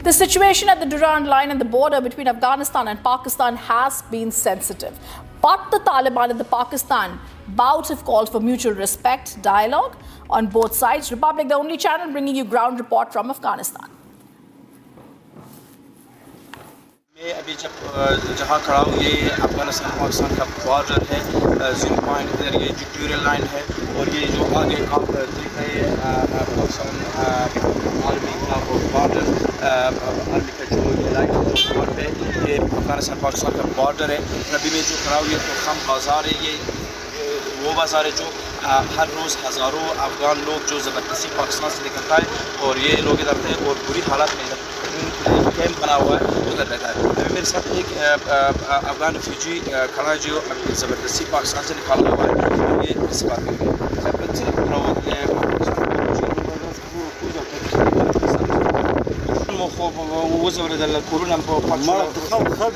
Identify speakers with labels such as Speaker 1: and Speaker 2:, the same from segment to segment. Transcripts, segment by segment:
Speaker 1: The situation at the Durand Line and the border between Afghanistan and Pakistan has been sensitive. But the Taliban and the Pakistan bouts have called for mutual respect, dialogue on both sides. Republic, the only channel bringing you ground report from Afghanistan.
Speaker 2: मैं अभी जहाँ खड़ा हूँ ये अफगानिस्तान पाकिस्तान का border है। Zero point इधर ये जो ड्यूरल लाइन है और ये जो आगे आप देख रहे हैं पाकिस्तान आर्मी का बॉर्डर, आर्मी का जो ये लाइन बॉर्डर है ये अफगानिस्तान पाकिस्तान का बॉर्डर है। अभी मैं जो खड़ा हूँ ये तोरखाम बाज़ार है, ये वो बाज़ार है जो हर रोज़ हज़ारों अफगान लोग जो ज़बरदस्ती पाकिस्तान से निकलता है और ये लोग इधर थे और बुरी हालत में कैंप बना हुआ है उधर रहता है। अभी मेरे साथ एक अफगान रिफ्यूजी खड़ा है जो अभी ज़बरदस्ती पाकिस्तान से निकाला हुआ है। ये इस बात में وزر الكورونا ما تخاف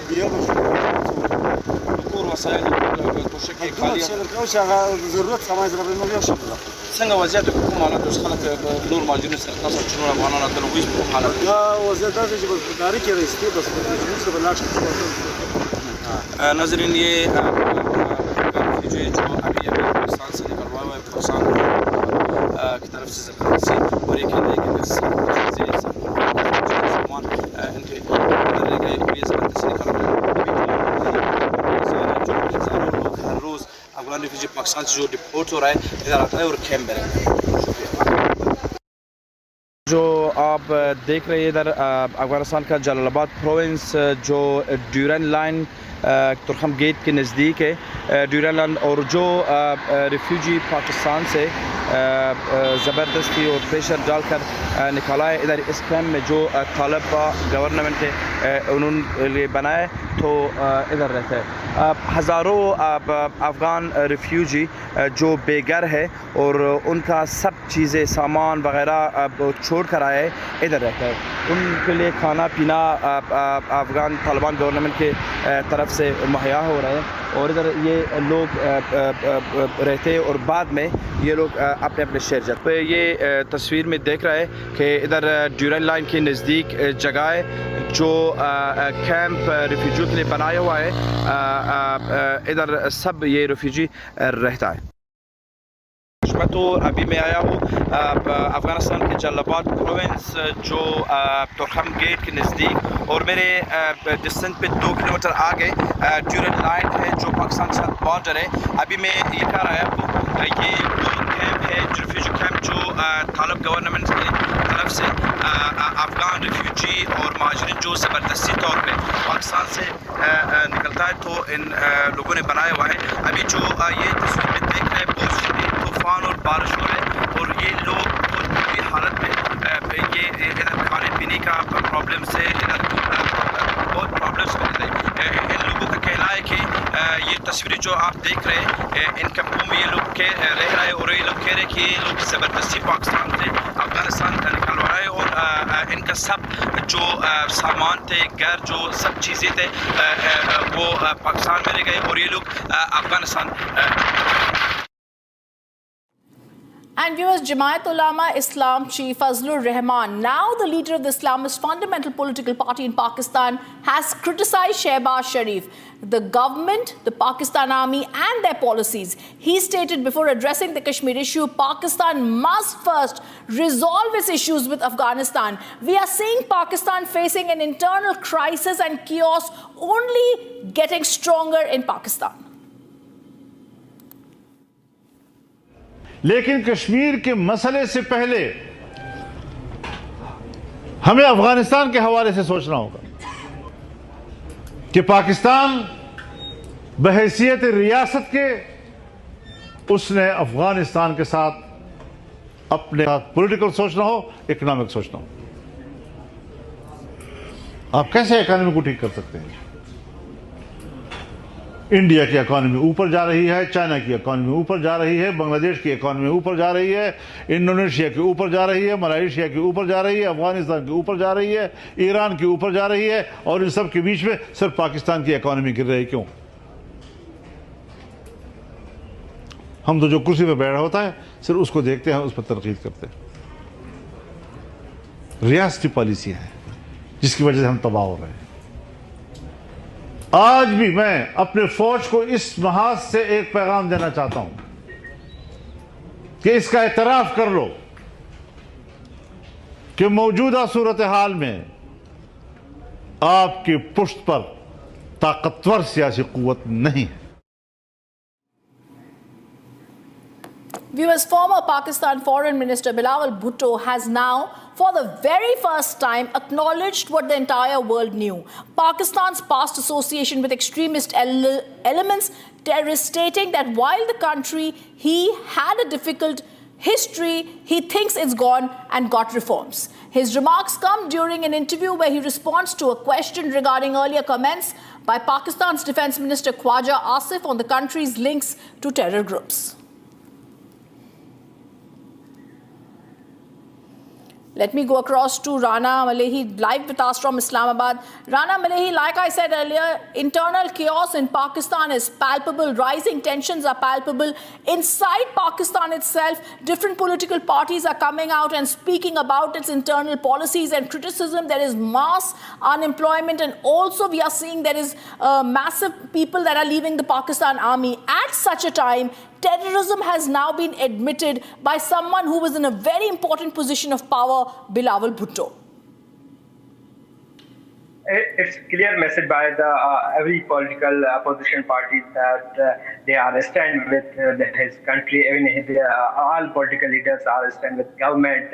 Speaker 2: دكتور وسائل تشكي خاليه ضرورت سماج ربنا ما يشهد څنګه وضعیت کوم حالت اوس خلک نور ماجرین سره تاسو شنو افغانانو ته وایي کوم حالت دا وضعیت دا چې په داري کې رئیسي بس په جنوب سره بلاش ناظرین ये जो अभी पाकिस्तान से निकलवा हुआ है पाकिस्तान की तरफ से ज़बरदस्ती और ये कहते हैं कि इनके अंदर ले गए और ये ज़बरदस्ती निकल रहे हैं। हर रोज़ अफगान रिफ्यूजी पाकिस्तान से जो डिपोर्ट हो रहा है इधर आता है और कैंप में रहता है। जो आप देख रहे हैं इधर अफगानिस्तान का जलालाबाद प्रोविंस जो ड्यूरन लाइन तुरखम गेट के नज़दीक है ड्यूरन लाइन और जो रिफ्यूजी पाकिस्तान से ज़बरदस्ती और प्रेशर डालकर निकाला है इधर इस कैंप में जो तालिबा गवर्नमेंट है उन्होंने बनाए तो इधर रहता है। हज़ारों अफ़गान रिफ्यूजी जो बेघर है और उनका सब चीज़ें सामान वगैरह छोड़ कर आए इधर रहता है। उनके लिए खाना पीना अफ़गान तालिबान गवर्नमेंट के तरफ से मुहैया हो रहा है और इधर ये लोग रहते हैं और बाद में ये लोग अपने अपने शहर जाते हैं। ये तस्वीर में देख रहा है कि इधर ड्यूरन लाइन के नज़दीक जगह है जो कैंप रिफ्यूजी के लिए बनाया हुआ है। इधर सब ये रिफ्यूजी रहता है। तो अभी मैं आया हूँ अफ़गानिस्तान के जलालाबाद प्रोविंस जो तुरखम गेट के नज़दीक और मेरे डिस्टेंस पे 2 किलोमीटर आगे ड्यूरन लाइन है जो पाकिस्तान के साथ बॉर्डर है। अभी मैं ये कह रहा है आपको ये कैंप है रिफ्यूजी कैंप जो तालिब गवर्नमेंट की तरफ से अफ़गान रिफ्यूजी और महाजरीन जो ज़बरदस्ती तौर पे पाकिस्तान से निकलता है तो इन लोगों ने बनाया हुआ है। अभी जो ये तस्वीर में देख रहे हैं बहुत शदीद तूफ़ान और बारिश हो रहा है और ये लोग बहुत बुरी हालत में ये इधर खाने पीने का प्रॉब्लम से इधर बहुत प्रॉब्लम्स में रहते हैं। इन लोगों का कहना है कि ये तस्वीरें जो आप देख रहे हैं इन कैंपों में ये लोग रह रहे हैं और ये लोग कह रहे हैं कि ये लोग ज़बरदस्ती पाकिस्तान से अफगानिस्तान निकलवा रहे हैं और इनका सब जो सामान थे घर जो सब चीज़ें थे वो पाकिस्तान में रह गए और ये लोग Afghanistan.
Speaker 1: And viewers, Jamaat Ulama Islam Chief Fazlur Rahman, now the leader of the Islamist fundamental political party in Pakistan, has criticized Shehbaz Sharif, the government, the Pakistan Army and their policies. He stated before addressing the Kashmir issue, Pakistan must first resolve its issues with Afghanistan. We are seeing Pakistan facing an internal crisis and chaos only getting stronger in Pakistan.
Speaker 3: लेकिन कश्मीर के मसले से पहले हमें अफगानिस्तान के हवाले से सोचना होगा कि पाकिस्तान बहैसियत रियासत के उसने अफगानिस्तान के साथ अपने साथ पॉलिटिकल सोचना हो, इकोनॉमिक सोचना हो। आप कैसे इकोनॉमी को ठीक कर सकते हैं? इंडिया की इकॉनमी ऊपर जा रही है, चाइना की इकॉनमी ऊपर जा रही है, बांग्लादेश की इकॉनमी ऊपर जा रही है, इंडोनेशिया की ऊपर जा रही है, मलेशिया की ऊपर जा रही है, अफगानिस्तान की ऊपर जा रही है, ईरान की ऊपर जा रही है और इन सब के बीच में सिर्फ पाकिस्तान की इकॉनमी गिर रही। क्यों? हम तो जो कुर्सी पर बैठा होता है सिर्फ उसको देखते हैं, उस पर तनकीद करते हैं। रियासती पॉलिसी है, जिसकी वजह से हम तबाह हो रहे हैं। आज भी मैं अपने फौज को इस महाज से एक पैगाम देना चाहता हूं कि इसका एतराफ कर लो कि मौजूदा सूरत हाल में आपकी पुष्ट पर ताकतवर सियासी कुव्वत नहीं है।
Speaker 1: Viewers, former Pakistan Foreign Minister Bilawal Bhutto has now, for the very first time, acknowledged what the entire world knew: Pakistan's past association with extremist elements, terrorists, stating that while the country he had a difficult history, he thinks it's gone and got reforms. His remarks come during an interview where he responds to a question regarding earlier comments by Pakistan's Defence Minister Khwaja Asif on the country's links to terror groups. Let me go across to Rana Malehi, live with us from Islamabad. Rana Malehi, like I said earlier, internal chaos in Pakistan is palpable. Rising tensions are palpable. Inside Pakistan itself, different political parties are coming out and speaking about its internal policies and criticism. There is mass unemployment, and also we are seeing there is massive people that are leaving the Pakistan army. At such a time, terrorism has now been admitted by someone who was in a very important position of power, Bilawal Bhutto.
Speaker 4: It's clear message by the every political opposition party that they are stand with his country. Even all political leaders are stand with government.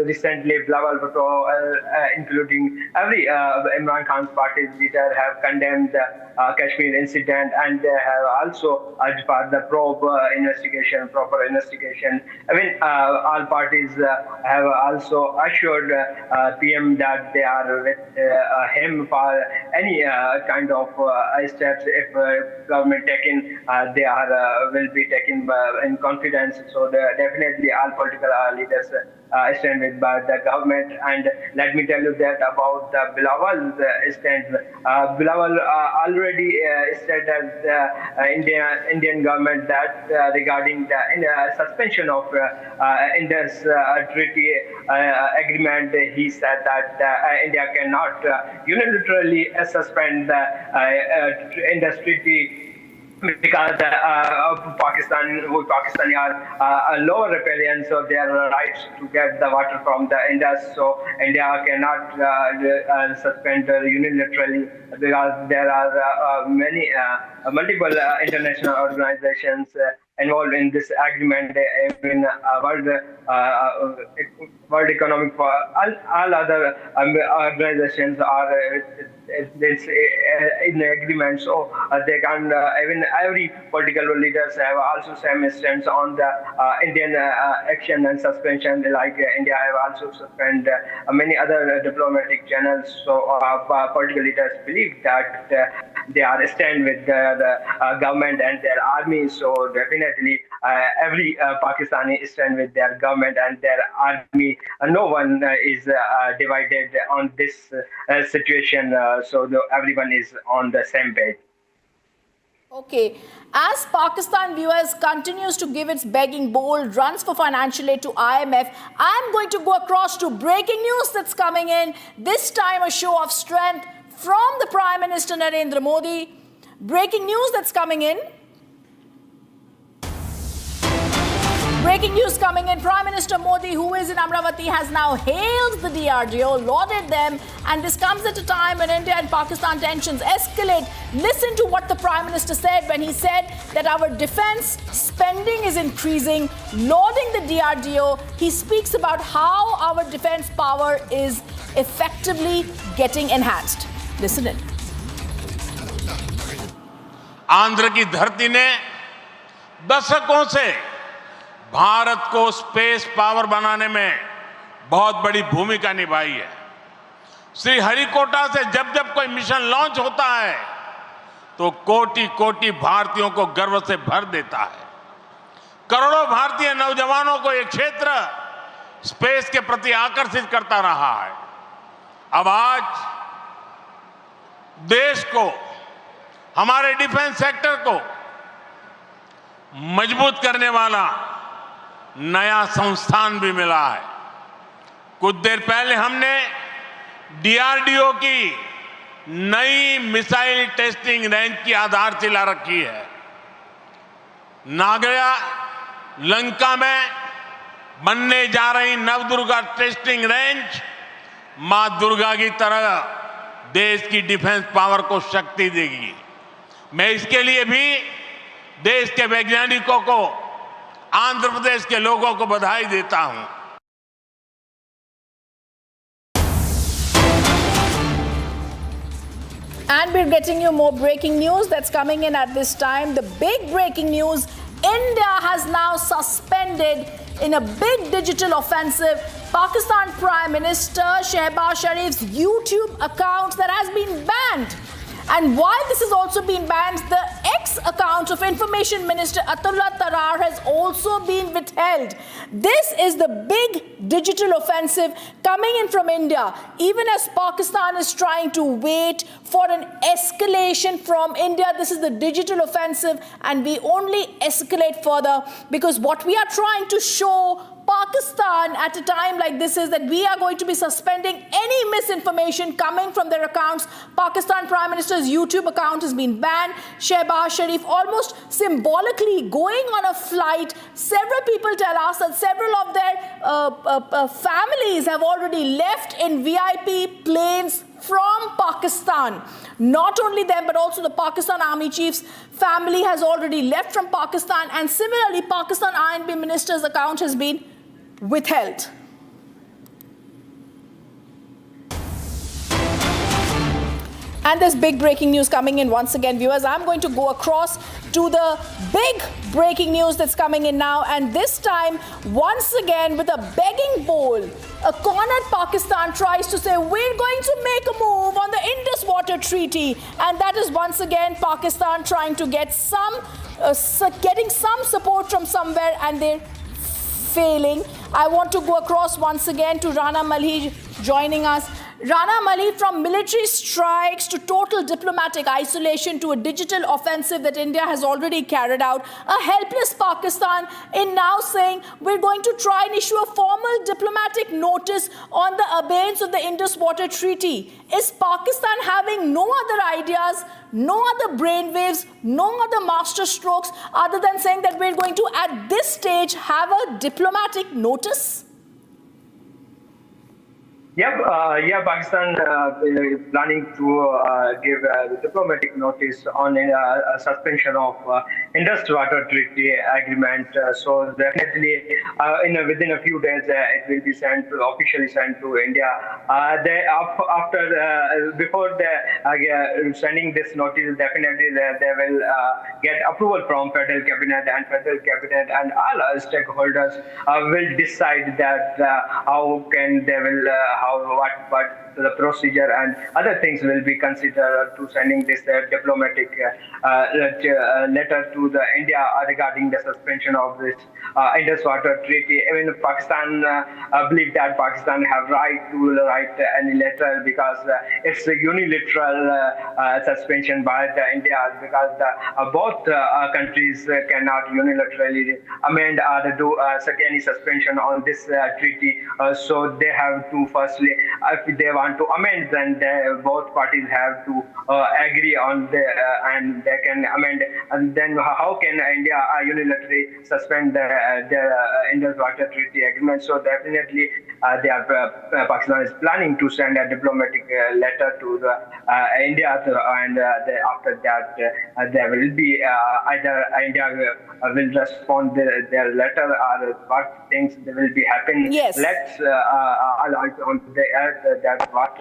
Speaker 4: Recently, Bilawal Bhutto, including every Imran Khan's party's leader, have condemned Kashmir incident, and they have also urged for the investigation, proper investigation. I mean, all parties have also assured PM that they are with him for any kind of steps. If government taken, they are will be taken in confidence. So definitely all political leaders stand with by the government. And let me tell you that about the Bilawal's stand. Bilawal already said that Indian government that regarding the suspension of Indus Treaty agreement, he said that India cannot unilaterally suspend the Indus Treaty because Pakistani are lower riparians of their rights to get the water from the Indus. So India cannot suspend unilaterally because there are many multiple international organizations involved in this agreement. In World Economic Forum, all other organizations are in the agreement, so they can even every political leaders have also same stance on the Indian action and suspension. Like India have also suspended many other diplomatic channels. So political leaders believe that they are stand with the government and their army. So definitely every Pakistani stand with their government and their army. No one is divided on this situation. So everyone is on the same page.
Speaker 1: Okay. As Pakistan, viewers, continues to give its begging bold runs for financial aid to IMF, I'm going to go across to breaking news that's coming in. This time a show of strength from the Prime Minister Narendra Modi. Breaking news that's coming in. Breaking news coming in. Prime Minister Modi, who is in Amravati, has now hailed the DRDO, lauded them, and this comes at a time when India and Pakistan tensions escalate. Listen to what the Prime Minister said when he said that our defense spending is increasing, lauding the DRDO. He speaks about how our defense power is effectively getting enhanced. Listen in.
Speaker 5: Andhra की धरती ने दशकों से भारत को space power बनाने में बहुत बड़ी भूमिका निभाई है। श्रीहरिकोटा से जब जब कोई मिशन लॉन्च होता है तो कोटि कोटि भारतीयों को गर्व से भर देता है। करोड़ों भारतीय नौजवानों को ये क्षेत्र स्पेस के प्रति आकर्षित करता रहा है। अब आज देश को, हमारे डिफेंस सेक्टर को मजबूत करने वाला नया संस्थान भी मिला है। कुछ देर पहले हमने डीआरडीओ की नई मिसाइल टेस्टिंग रेंज की आधारशिला रखी है। नागया लंका में बनने जा रही नवदुर्गा टेस्टिंग रेंज मां दुर्गा की तरह देश की डिफेंस पावर को शक्ति देगी। मैं इसके लिए भी देश के वैज्ञानिकों को, आंध्र प्रदेश के लोगों को बधाई देता हूं।
Speaker 1: And we're getting you more breaking news that's coming in at this time. The big breaking news: India has now suspended, in a big digital offensive, Pakistan Prime Minister Shehbaz Sharif's YouTube account that has been banned. And why this has also been banned, the X-account of Information Minister Atullah Tarar has also been withheld. This is the big digital offensive coming in from India, even as Pakistan is trying to wait for an escalation from India. This is the digital offensive, and we only escalate further because what we are trying to show Pakistan at a time like this is that we are going to be suspending any misinformation coming from their accounts. Pakistan Prime Minister's YouTube account has been banned. Shehbaz Sharif almost symbolically going on a flight. Several people tell us that several of their families have already left in VIP planes from Pakistan. Not only them, but also the Pakistan Army Chief's family has already left from Pakistan, and similarly, Pakistan INB Minister's account has been withheld. And there's big breaking news coming in once again, viewers. I'm going to go across to the big breaking news that's coming in now, and this time, once again, with a begging bowl, a cornered Pakistan tries to say, we're going to make a move on the Indus Water Treaty, and that is once again Pakistan trying to get getting some support from somewhere, and they're failing. I want to go across once again to Rana Malhi joining us. Rana Malhi, from military strikes to total diplomatic isolation to a digital offensive that India has already carried out, a helpless Pakistan in now saying we're going to try and issue a formal diplomatic notice on the abeyance of the Indus Water Treaty. Is Pakistan having no other ideas, no other brainwaves, no other master strokes other than saying that we're going to, at this stage, have a diplomatic notice?
Speaker 4: Pakistan is planning to give a diplomatic notice on a suspension of Indus Water Treaty agreement. So definitely, within a few days, it will be officially sent to India. Before sending this notice, definitely they will get approval from federal cabinet, and all stakeholders will decide that how can they will. What the procedure and other things will be considered to sending this diplomatic letter to the India regarding the suspension of this Indus Water Treaty. Even Pakistan believe that Pakistan have right to write any letter because it's a unilateral suspension by India, because both countries cannot unilaterally amend or do any suspension on this treaty. So they have to firstly, if they want to amend, then both parties have to agree on and they can amend. And then how can India unilaterally suspend the Indus Water Treaty agreement? So definitely Pakistan is planning to send a diplomatic letter to India, and after that there will be either India will respond their letter or what things will be happening.
Speaker 1: Yes.
Speaker 4: Let's on what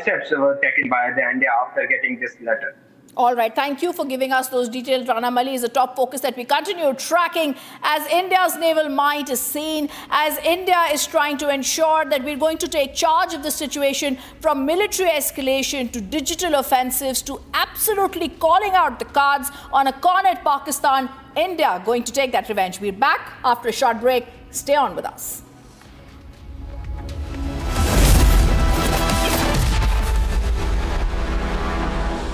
Speaker 4: steps were taken by India after getting this letter.
Speaker 1: All right, thank you for giving us those details. Rana Malhi is a top focus that we continue tracking as India's naval might is seen, as India is trying to ensure that we're going to take charge of the situation, from military escalation to digital offensives to absolutely calling out the cards on a cornered Pakistan. India going to take that revenge. We're back after a short break. Stay on with us.